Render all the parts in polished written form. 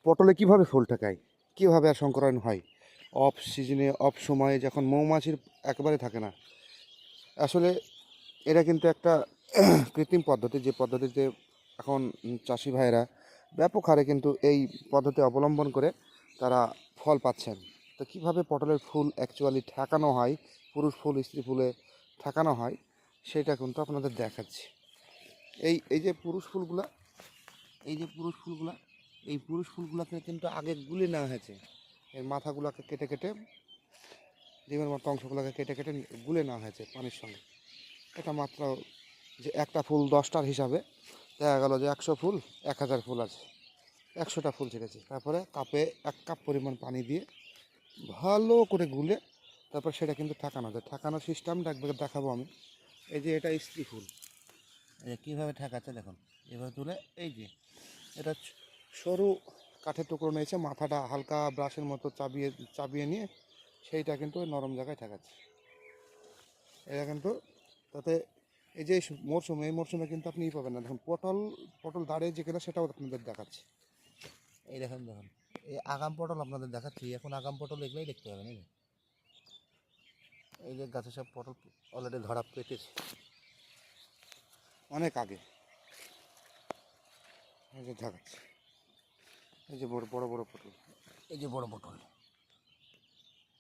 পটলে কিভাবে ফুল ঠেকায়, কীভাবে আর সংকরায়ন হয় অফ সিজনে, অফ সময়ে যখন মৌমাছির একেবারে থাকে না। আসলে এটা কিন্তু একটা কৃত্রিম পদ্ধতি, যে পদ্ধতিতে এখন চাষি ভাইয়েরা ব্যাপক হারে কিন্তু এই পদ্ধতি অবলম্বন করে তারা ফল পাচ্ছেন। তো কীভাবে পটলের ফুল অ্যাকচুয়ালি ঠেকানো হয়, পুরুষ ফুল স্ত্রী ফুলে ঠেকানো হয়, সেটা কিন্তু আপনাদের দেখাচ্ছি। এই এই যে পুরুষ ফুলগুলা, এই যে পুরুষ ফুলগুলা, এই পুরুষ ফুলগুলোকে কিন্তু আগে গুলে নেওয়া হয়েছে। এর মাথাগুলোকে কেটে কেটে, ডিমের মতো অংশগুলোকে কেটে কেটে গুলে নেওয়া হয়েছে পানির সঙ্গে। এটা মাত্র যে একটা ফুল 10টার হিসাবে দেখা গেল যে 100 ফুল 1000 ফুল আছে, 100টা ফুল ছেড়েছে। তারপরে কাপে 1 কাপ পরিমাণ পানি দিয়ে ভালো করে গুলে তারপর সেটা কিন্তু ঠেকানো যায়। ঠেকানোর সিস্টেমটা একবার দেখাবো আমি। এই যে এটা স্ত্রী ফুল, এই যে কীভাবে ঠেকাচ্ছে দেখুন। এবার তুলে এই যে এটা সরু কাঠের টুকরো নিয়েছে, মাথাটা হালকা ব্রাশের মতো চাবিয়ে চাবিয়ে নিয়ে সেইটা কিন্তু ওই নরম জায়গায় ঠেকাচ্ছে। এটা কিন্তু তাতে এই যে মরশুমে, এই মরশুমে কিন্তু আপনি পাবেন না। দেখুন পটল, পটল দাঁড়িয়ে যে কিনা সেটাও আপনাদের দেখাচ্ছে। এই দেখুন দেখুন, এই আগাম পটল আপনাদের দেখাচ্ছি। এখন আগাম পটল এগুলোই দেখতে পাবেন। এই যে গাছে সব পটল অলরেডি ধরা পেটেছে অনেক আগে। এই যে দেখাচ্ছে, এই যে বড় বড় বড় পটল, এই যে বড় পটল,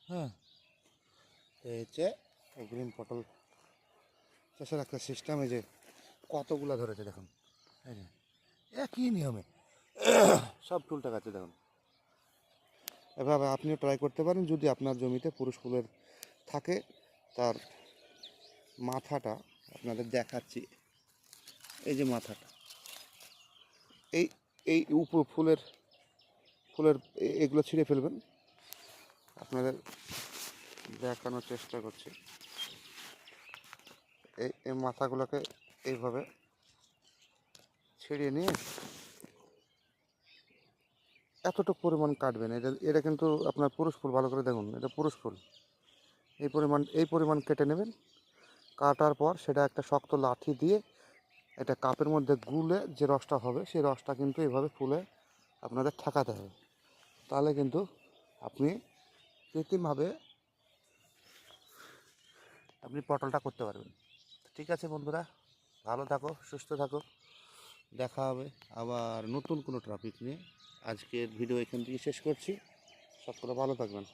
হ্যাঁ। এই হচ্ছে গ্রিন পটল চাষের একটা সিস্টেম। এই যে কতগুলো ধরেছে দেখুন, এই যে একই নিয়মে সব ফুল টাকাচ্ছে দেখুন। এভাবে আপনিও ট্রাই করতে পারেন যদি আপনার জমিতে পুরুষ ফুলের থাকে। তার মাথাটা আপনাদের দেখাচ্ছি, এই যে মাথাটা, এই এই উপর ফুলের ফুলের এগুলো ছিঁড়ে ফেলবেন। আপনাদের দেখানোর চেষ্টা করছি। এই মাথাগুলোকে এইভাবে ছিঁড়িয়ে নিয়ে এতটুকু পরিমাণ কাটবেন। এটা এটা কিন্তু আপনার পুরুষ ফুল, ভালো করে দেখুন, এটা পুরুষ ফুল। এই পরিমাণ কেটে নেবেন। কাটার পর সেটা একটা শক্ত লাঠি দিয়ে এটা কাপের মধ্যে গুলে যে রসটা হবে, সেই রসটা কিন্তু এইভাবে ফুলে আপনাদের ঠেকাতে হবে। তাহলে কিন্তু আপনি কৃত্রিমভাবে আপনি পটলটা করতে পারবেন। ঠিক আছে বন্ধুরা, ভালো থাকো, সুস্থ থাকো। দেখা হবে আবার নতুন কোনো টপিক নিয়ে। আজকের ভিডিও এখান থেকে শেষ করছি। সকলে ভালো থাকবেন।